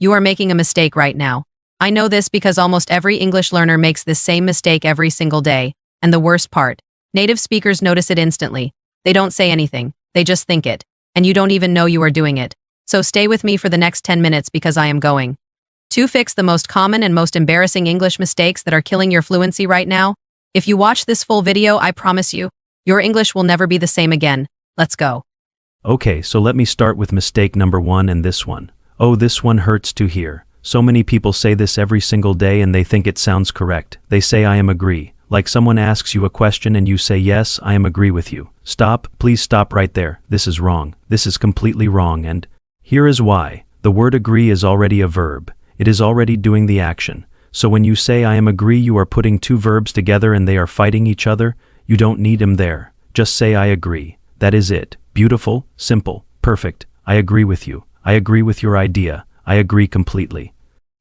You are making a mistake right now. I know this because almost every English learner makes this same mistake every single day. And the worst part, native speakers notice it instantly. They don't say anything, they just think it. And you don't even know you are doing it. So stay with me for the next 10 minutes because I am going to fix the most common and most embarrassing English mistakes that are killing your fluency right now. If you watch this full video, I promise you, your English will never be the same again. Let's go. Okay, so let me start with mistake number 1 and this one. Oh, this one hurts to hear. So many people say this every single day and they think it sounds correct. They say I am agree. Like someone asks you a question and you say yes, I am agree with you. Stop, please stop right there. This is wrong. This is completely wrong and here is why. The word agree is already a verb. It is already doing the action. So when you say I am agree, you are putting two verbs together and they are fighting each other. You don't need them there. Just say I agree. That is it. Beautiful, simple, perfect. I agree with you. I agree with your idea. I agree completely.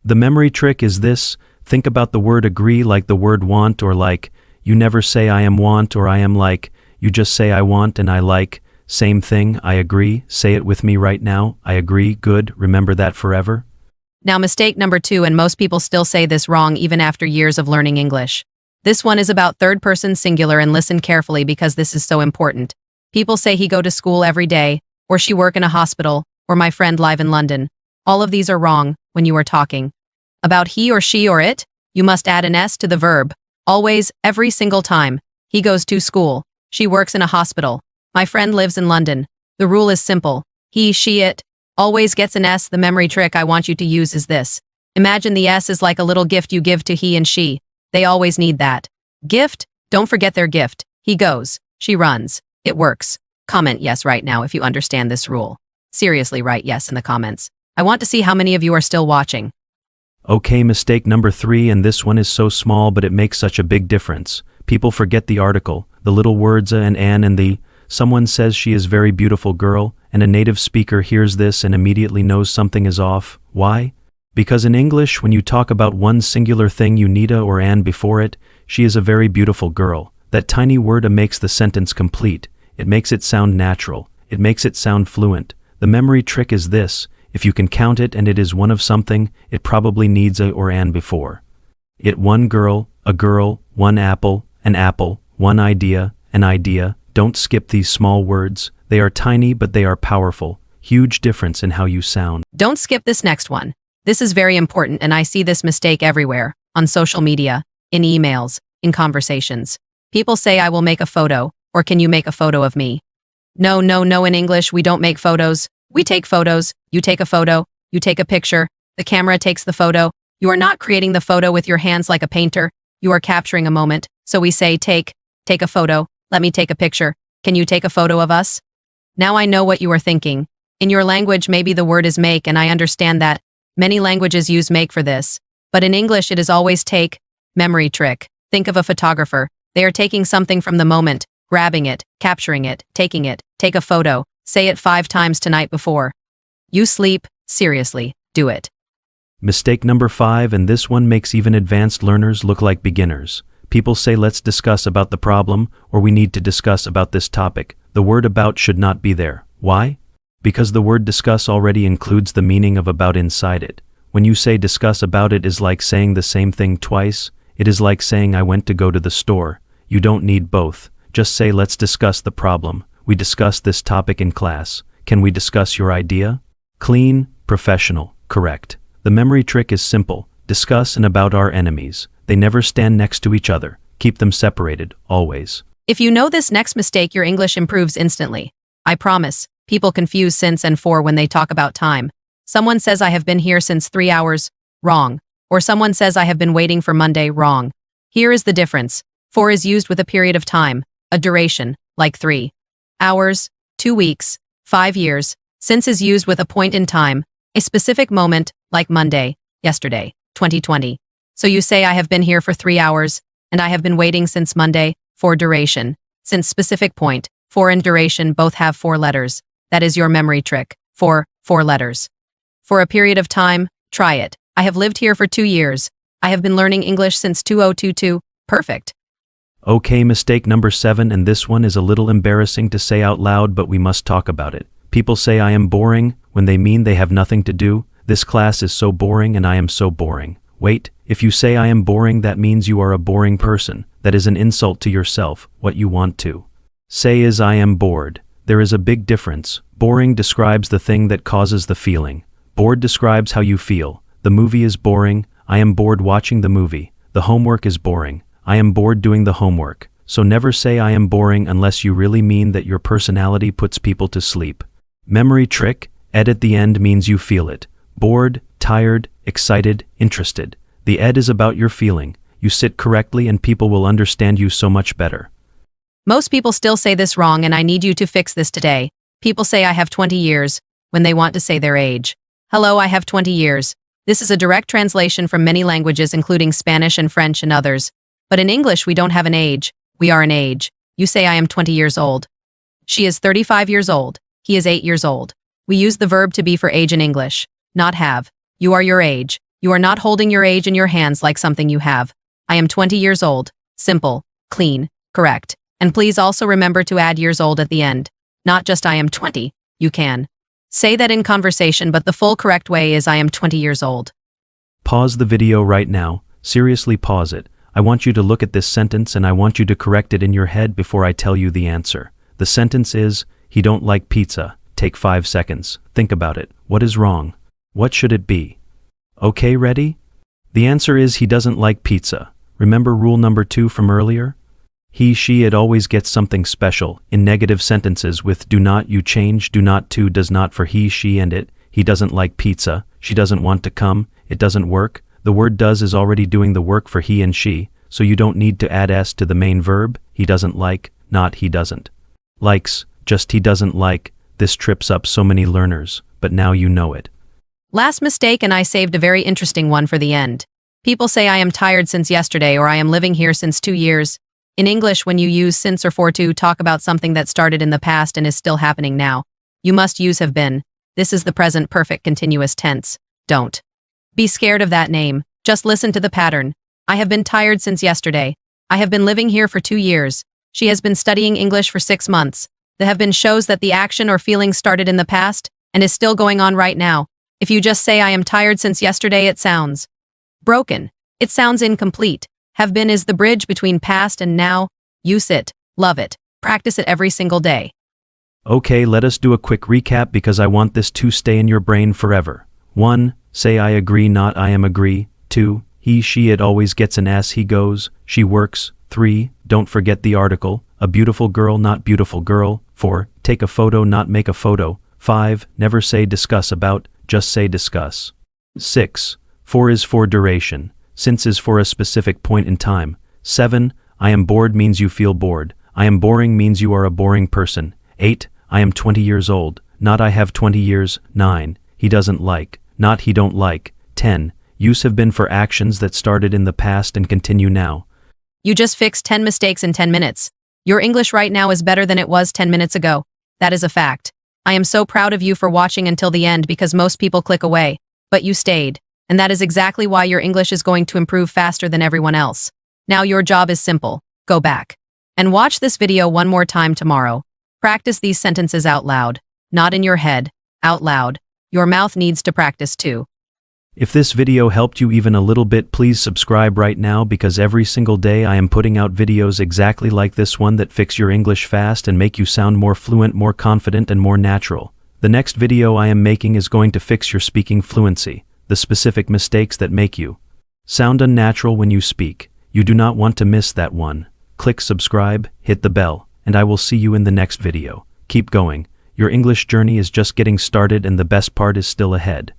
The memory trick is this. Think about the word agree like the word want or like. You never say I am want or I am like. You just say I want and I like. Same thing, I agree. Say it with me right now. I agree. Good. Remember that forever. Now mistake number 2, and most people still say this wrong even after years of learning English. This one is about third person singular and listen carefully because this is so important. People say he go to school every day, or she work in a hospital, or my friend live in London. All of these are wrong when you are talking about he or she or it. You must add an S to the verb. Always, every single time. He goes to school. She works in a hospital. My friend lives in London. The rule is simple. He, she, it always gets an S. The memory trick I want you to use is this. Imagine the S is like a little gift you give to he and she. They always need that. Gift? Don't forget their gift. He goes. She runs. It works. Comment yes right now if you understand this rule. Seriously, write yes in the comments. I want to see how many of you are still watching. Okay, mistake number 3, and this one is so small but it makes such a big difference. People forget the article, the little words a and an and the. Someone says she is very beautiful girl, and a native speaker hears this and immediately knows something is off. Why? Because in English, when you talk about one singular thing you need a or an before it, she is a very beautiful girl. That tiny word a makes the sentence complete. It makes it sound natural. It makes it sound fluent. The memory trick is this. If you can count it and it is one of something, it probably needs a or an before it. One girl, a girl, one apple, an apple, one idea, an idea. Don't skip these small words. They are tiny but they are powerful. Huge difference in how you sound. Don't skip this next one. This is very important and I see this mistake everywhere. On social media, in emails, in conversations. People say I will make a photo, or can you make a photo of me? No, no, no, in English we don't make photos. We take photos. You take a photo. You take a picture. The camera takes the photo. You are not creating the photo with your hands like a painter. You are capturing a moment. So we say take a photo. Let me take a picture. Can you take a photo of us? Now I know what you are thinking. In your language, maybe the word is make, and I understand that. Many languages use make for this. But in English, it is always take. Memory trick. Think of a photographer. They are taking something from the moment, grabbing it, capturing it, taking it, take a photo. Say it 5 times tonight before you sleep. Seriously, do it. Mistake number 5, and this one makes even advanced learners look like beginners. People say let's discuss about the problem, or we need to discuss about this topic. The word about should not be there. Why? Because the word discuss already includes the meaning of about inside it. When you say discuss about it is like saying the same thing twice. It is like saying I went to go to the store. You don't need both. Just say let's discuss the problem. We discussed this topic in class. Can we discuss your idea? Clean, professional, correct. The memory trick is simple. Discuss and about are enemies. They never stand next to each other. Keep them separated, always. If you know this next mistake, your English improves instantly. I promise. People confuse since and for when they talk about time. Someone says I have been here since 3 hours. Wrong. Or someone says I have been waiting for Monday. Wrong. Here is the difference. For is used with a period of time, a duration, like 3 hours, 2 weeks, 5 years. Since is used with a point in time, a specific moment, like Monday, yesterday, 2020. So you say I have been here for 3 hours, and I have been waiting since Monday, for duration. Since specific point, for and duration both have 4 letters. That is your memory trick. For, 4 letters. For a period of time, try it. I have lived here for 2 years. I have been learning English since 2022. Perfect. Okay, mistake number 7, and this one is a little embarrassing to say out loud, but we must talk about it. People say I am boring when they mean they have nothing to do. This class is so boring and I am so boring. Wait, if you say I am boring, that means you are a boring person. That is an insult to yourself. What you want to say is I am bored. There is a big difference. Boring describes the thing that causes the feeling. Bored describes how you feel. The movie is boring. I am bored watching the movie. The homework is boring. I am bored doing the homework. So never say I am boring unless you really mean that your personality puts people to sleep. Memory trick, ed at the end means you feel it. Bored, tired, excited, interested. The ed is about your feeling. You sit correctly and people will understand you so much better. Most people still say this wrong and I need you to fix this today. People say I have 20 years when they want to say their age. Hello, I have 20 years. This is a direct translation from many languages including Spanish and French and others. But in English we don't have an age. We are an age. You say I am 20 years old. She is 35 years old. He is 8 years old. We use the verb to be for age in English, not have. You are your age. You are not holding your age in your hands like something you have. I am 20 years old. Simple, clean, correct. And please also remember to add years old at the end. Not just I am 20. You can say that in conversation, but the full correct way is I am 20 years old. Pause the video right now. Seriously pause it. I want you to look at this sentence and I want you to correct it in your head before I tell you the answer. The sentence is, he don't like pizza. Take 5 seconds. Think about it. What is wrong? What should it be? Okay, ready? The answer is he doesn't like pizza. Remember rule number 2 from earlier? He, she, it always gets something special. In negative sentences with do not, you change do not to does not for he, she, and it. He doesn't like pizza. She doesn't want to come. It doesn't work. The word does is already doing the work for he and she, so you don't need to add s to the main verb. He doesn't like, not he doesn't. Likes, just he doesn't like. This trips up so many learners, but now you know it. Last mistake, and I saved a very interesting one for the end. People say I am tired since yesterday or I am living here since 2 years. In English, when you use since or for to talk about something that started in the past and is still happening now, you must use have been. This is the present perfect continuous tense. Don't be scared of that name. Just listen to the pattern. I have been tired since yesterday. I have been living here for 2 years. She has been studying English for 6 months. The have been shows that the action or feeling started in the past and is still going on right now. If you just say I am tired since yesterday, it sounds broken. It sounds incomplete. Have been is the bridge between past and now. Use it. Love it. Practice it every single day. Okay, let us do a quick recap because I want this to stay in your brain forever. 1. Say I agree, not I am agree. 2. He, she, it always gets an s, he goes, she works. 3. Don't forget the article. A beautiful girl, not beautiful girl. 4. Take a photo, not make a photo. 5. Never say discuss about, just say discuss. 6. For is for duration. Since is for a specific point in time. 7. I am bored means you feel bored. I am boring means you are a boring person. 8. I am 20 years old, not I have 20 years. 9. He doesn't like, not he don't like. 10. Use have been for actions that started in the past and continue now. You just fixed 10 mistakes in 10 minutes. Your English right now is better than it was 10 minutes ago. That is a fact. I am so proud of you for watching until the end because most people click away, but you stayed. And that is exactly why your English is going to improve faster than everyone else. Now your job is simple. Go back and watch this video one more time tomorrow. Practice these sentences out loud, not in your head, out loud. Your mouth needs to practice too. If this video helped you even a little bit, please subscribe right now because every single day I am putting out videos exactly like this one that fix your English fast and make you sound more fluent, more confident, and more natural. The next video I am making is going to fix your speaking fluency, the specific mistakes that make you sound unnatural when you speak. You do not want to miss that one. Click subscribe, hit the bell, and I will see you in the next video. Keep going. Your English journey is just getting started and the best part is still ahead.